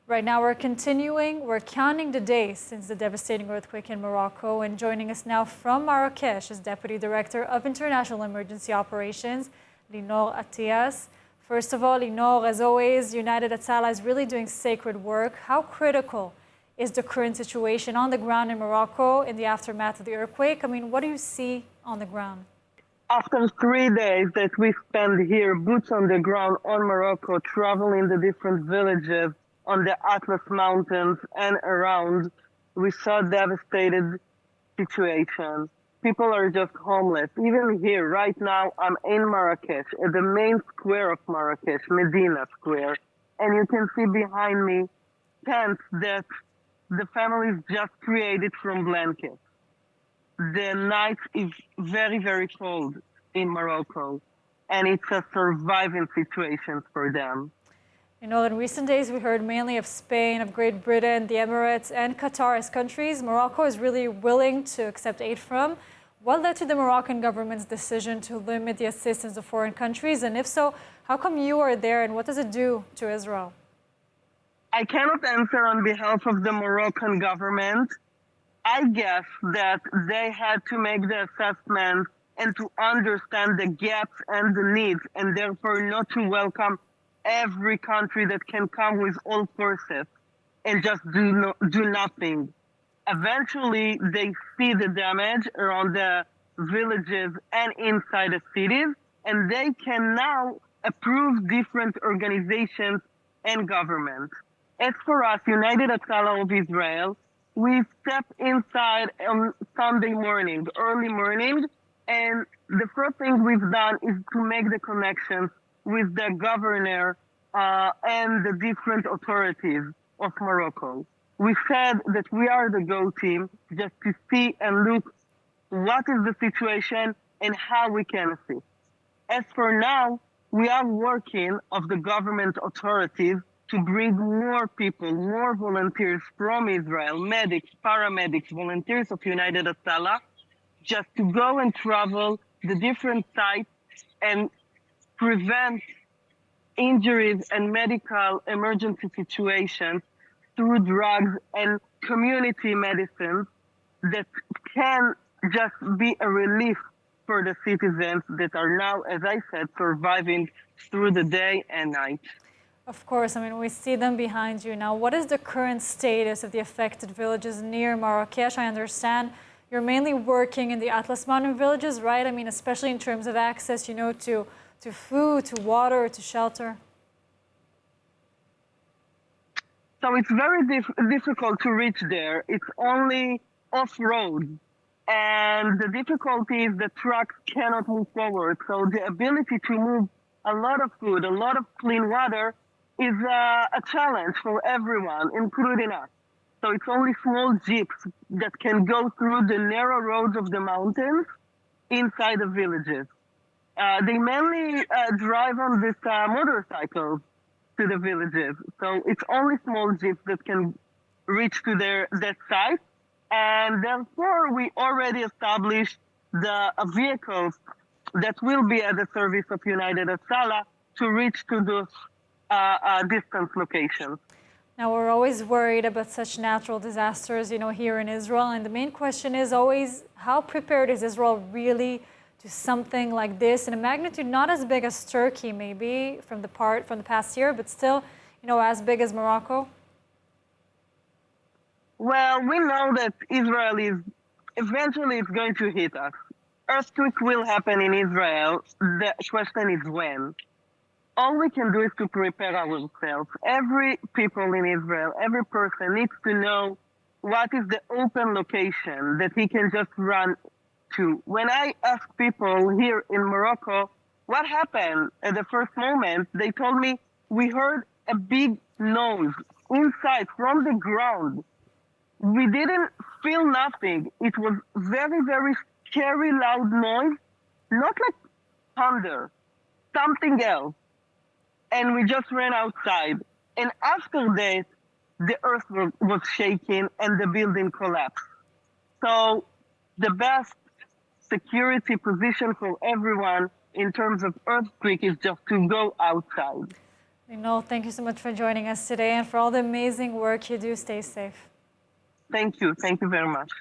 Right now we're counting the days since the devastating earthquake in Morocco, and joining us now from Marrakesh is Deputy Director of International Emergency Operations, Linor Attias. First of all, Linor, as always, United Hatzalah is really doing sacred work. How critical is the current situation on the ground in Morocco in the aftermath of the earthquake? I mean, what do you see on the ground? After 3 days that we spent here, boots on the ground on Morocco, traveling the different villages on the Atlas Mountains and around, we saw devastated situations. People are just homeless. Even here, right now, I'm in Marrakesh, at the main square of Marrakesh, Medina Square, and you can see behind me tents that the families just created from blankets. The night is very, very cold in Morocco, and it's a surviving situation for them. You know, in recent days, we heard mainly of Spain, of Great Britain, the Emirates, and Qatar as countries Morocco is really willing to accept aid from. What led to the Moroccan government's decision to limit the assistance of foreign countries? And if so, how come you are there, and what does it do to Israel? I cannot answer on behalf of the Moroccan government. I guess that they had to make the assessment and to understand the gaps and the needs, and therefore not to welcome every country that can come with all forces and just do nothing. Eventually, they see the damage around the villages and inside the cities, and they can now approve different organizations and governments. As for us, United Hatzalah of Israel, we step inside on Sunday morning, early morning, and the first thing we've done is to make the connections with the governor and the different authorities of Morocco. We said that we are the go team just to see and look what is the situation and how we can assist. As for now, we are working of the government authorities to bring more people, more volunteers from Israel, medics, paramedics, volunteers of United Hatzalah, just to go and travel the different sites and prevent injuries and medical emergency situations through drugs and community medicine that can just be a relief for the citizens that are now, as I said, surviving through the day and night. Of course, I mean, we see them behind you now. What is the current status of the affected villages near Marrakesh? I understand you're mainly working in the Atlas Mountain villages, right? I mean, especially in terms of access, you know, to food, to water, to shelter. So it's very difficult to reach there. It's only off-road. And the difficulty is the trucks cannot move forward. So the ability to move a lot of food, a lot of clean water is a challenge for everyone, including us. So it's only small jeeps that can go through the narrow roads of the mountains inside the villages. They mainly drive on these motorcycles to the villages. So it's only small jeeps that can reach to that site. And therefore, we already established the vehicles that will be at the service of United Hatzalah to reach to those distance locations. Now, we're always worried about such natural disasters, you know, here in Israel. And the main question is always, how prepared is Israel really to something like this in a magnitude not as big as Turkey, maybe, from the past year, but still, you know, as big as Morocco? Well, we know that Israel is eventually it's going to hit us. Earthquake will happen in Israel. The question is when. All we can do is to prepare ourselves. Every people in Israel, every person needs to know what is the open location that he can just run to. When I ask people here in Morocco, what happened at the first moment, they told me, we heard a big noise inside from the ground. We didn't feel nothing. It was very, very scary, loud noise, not like thunder, something else. And we just ran outside. And after that, the earth was shaking and the building collapsed. So the best security position for everyone in terms of earthquake is just to go outside. Linor, thank you so much for joining us today and for all the amazing work you do. Stay safe. Thank you. Thank you very much.